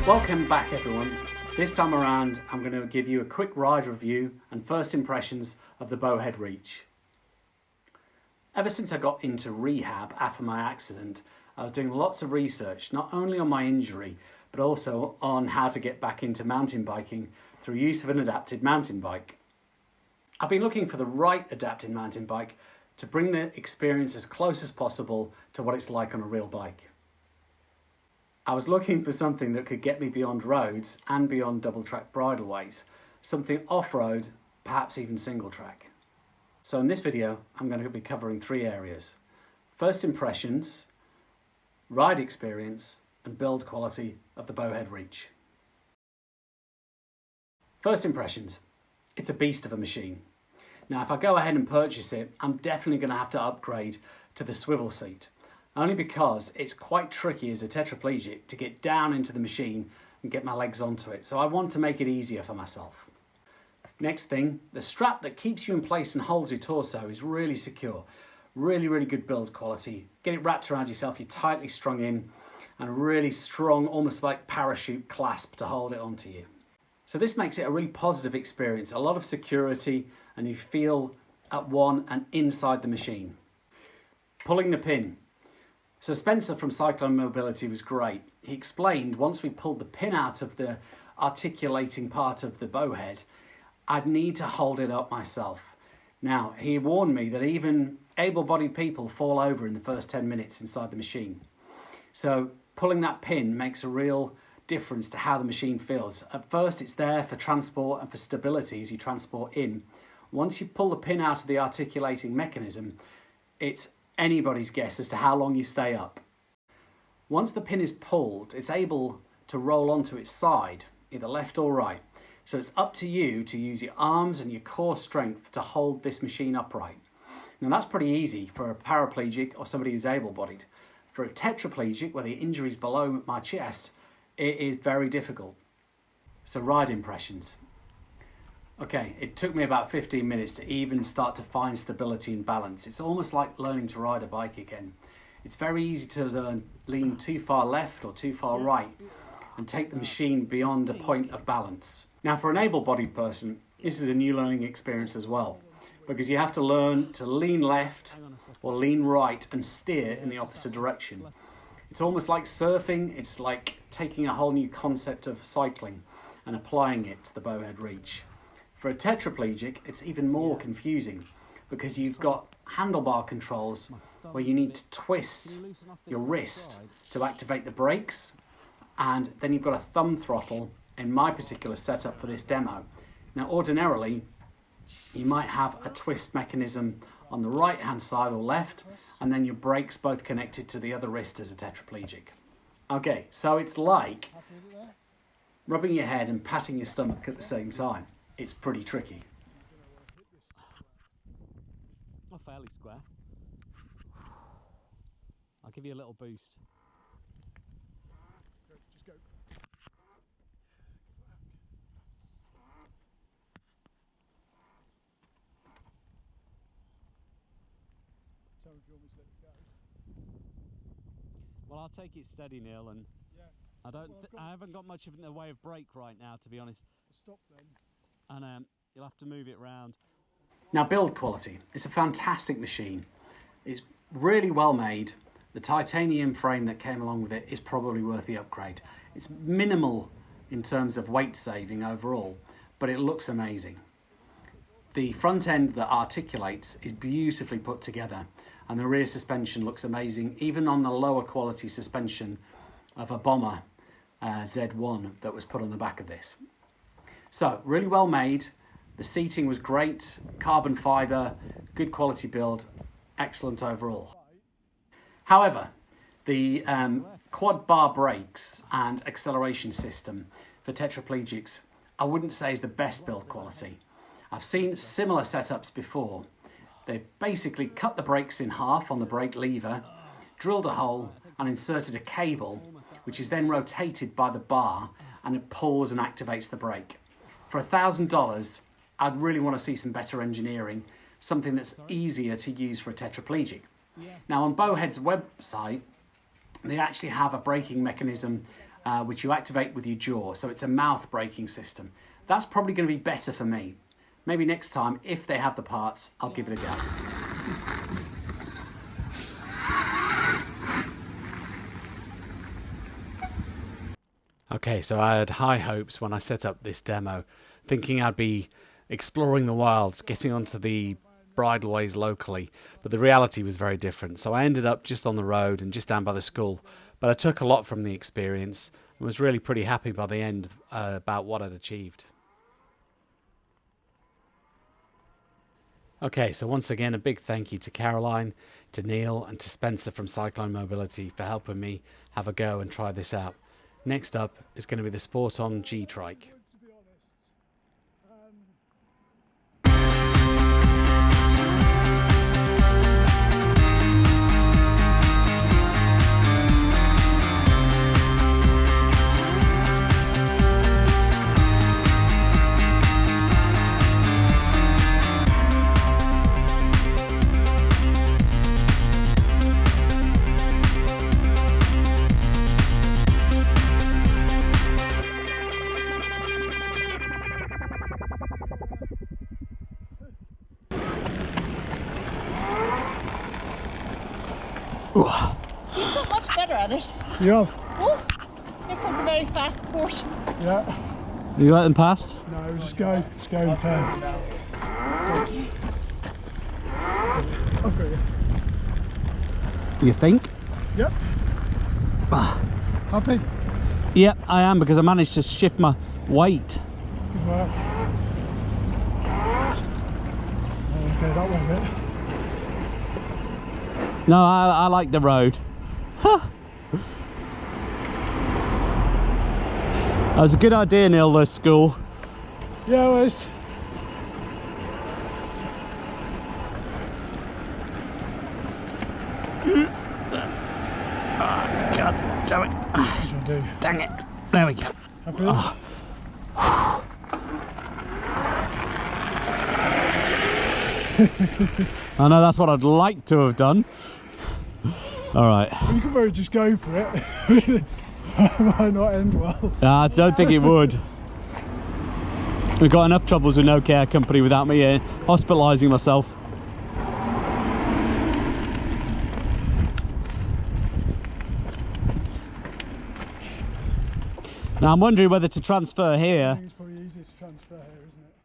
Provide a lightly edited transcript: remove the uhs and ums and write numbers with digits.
Welcome back everyone. This time around I'm going to give you a quick ride review and first impressions of the Bowhead Reach. Ever since I got into rehab after my accident, I was doing lots of research, not only on my injury, but also on how to get back into mountain biking through use of an adapted mountain bike. I've been looking for the right adapted mountain bike to bring the experience as close as possible to what it's like on a real bike. I was looking for something that could get me beyond roads and beyond double track bridleways, something off-road, perhaps even single track. So in this video, I'm going to be covering three areas: first impressions, ride experience, and build quality of the Bowhead Reach. First impressions. It's a beast of a machine. Now, if I go ahead and purchase it, I'm definitely going to have to upgrade to the swivel seat, only because it's quite tricky as a tetraplegic to get down into the machine and get my legs onto it. So I want to make it easier for myself. Next thing, the strap that keeps you in place and holds your torso is really secure. Really good build quality. Get it wrapped around yourself, you're tightly strung in, and a really strong, almost like parachute clasp to hold it onto you. So this makes it a really positive experience, a lot of security, and you feel at one and inside the machine. Pulling the pin. So Spencer from Cyclone Mobility was great. He explained once we pulled the pin out of the articulating part of the bowhead, I'd need to hold it up myself. Now, he warned me that even able-bodied people fall over in the first 10 minutes inside the machine. So pulling that pin makes a real difference to how the machine feels. At first, it's there for transport and for stability as you transport in. Once you pull the pin out of the articulating mechanism, it's anybody's guess as to how long you stay up. Once the pin is pulled, it's able to roll onto its side, either left or right. So it's up to you to use your arms and your core strength to hold this machine upright. Now that's pretty easy for a paraplegic or somebody who's able-bodied. For a tetraplegic, where the injury's below my chest, it is very difficult. So ride impressions. Okay, it took me about 15 minutes to even start to find stability and balance. It's almost like learning to ride a bike again. It's very easy to lean too far left or too far right and take the machine beyond a point of balance. Now for an able-bodied person, this is a new learning experience as well, because you have to learn to lean left or lean right and steer in the opposite direction. It's almost like surfing. It's like taking a whole new concept of cycling and applying it to the Bowhead Reach. For a tetraplegic, it's even more confusing because you've got handlebar controls where you need to twist your wrist to activate the brakes, and then you've got a thumb throttle in my particular setup for this demo. Now ordinarily, you might have a twist mechanism on the right hand side or left, and then your brakes both connected to the other wrist as a tetraplegic. Okay, so it's like rubbing your head and patting your stomach at the same time. It's pretty tricky. Well, fairly square. I'll give you a little boost. Just go. Tell me if you want me to let it go. Well, I'll take it steady, Neil, and Yeah. I haven't got much in the way of brake right now, to be honest. Stop then. And you'll have to move it round. Now build quality. It's a fantastic machine. It's really well made. The titanium frame that came along with it is probably worth the upgrade. It's minimal in terms of weight saving overall, but it looks amazing. The front end that articulates is beautifully put together, and the rear suspension looks amazing, even on the lower quality suspension of a Bomber Z1 that was put on the back of this. So really well made. The seating was great, carbon fibre, good quality build, excellent overall. However, the quad bar brakes and acceleration system for tetraplegics, I wouldn't say is the best build quality. I've seen similar setups before. They've basically cut the brakes in half on the brake lever, drilled a hole and inserted a cable, which is then rotated by the bar, and it pulls and activates the brake. For $1,000, I'd really want to see some better engineering, something that's easier to use for a tetraplegic. Now on Bowhead's website, they actually have a braking mechanism which you activate with your jaw. So it's a mouth braking system. That's probably going to be better for me. Maybe next time, if they have the parts, I'll give it a go. Okay, so I had high hopes when I set up this demo, thinking I'd be exploring the wilds, getting onto the bridleways locally, but the reality was very different. So I ended up just on the road and just down by the school, but I took a lot from the experience and was really pretty happy by the end about what I'd achieved. Okay, so once again, a big thank you to Caroline, to Neil and to Spencer from Cyclone Mobility for helping me have a go and try this out. Next up is going to be the Sport On G-Trike. You've got much better at it. Yeah. Oh, here comes a very fast portion. Yeah. You let them past? No, just go and turn. I've got you. You think? Yep. Happy? Yep, I am, because I managed to shift my weight. Good work. Okay, that one bit. No, I like the road. That was a good idea, Neil, this school. Yeah, it was. God damn it. This will do. Dang it. There we go. Happy with it? I know that's what I'd like to have done. All right. Well, you could probably just go for it. It might not end well. I don't think it would. We've got enough troubles with no care company without me hospitalising myself. Now I'm wondering whether to transfer I here. think it's probably easier to transfer here, isn't it?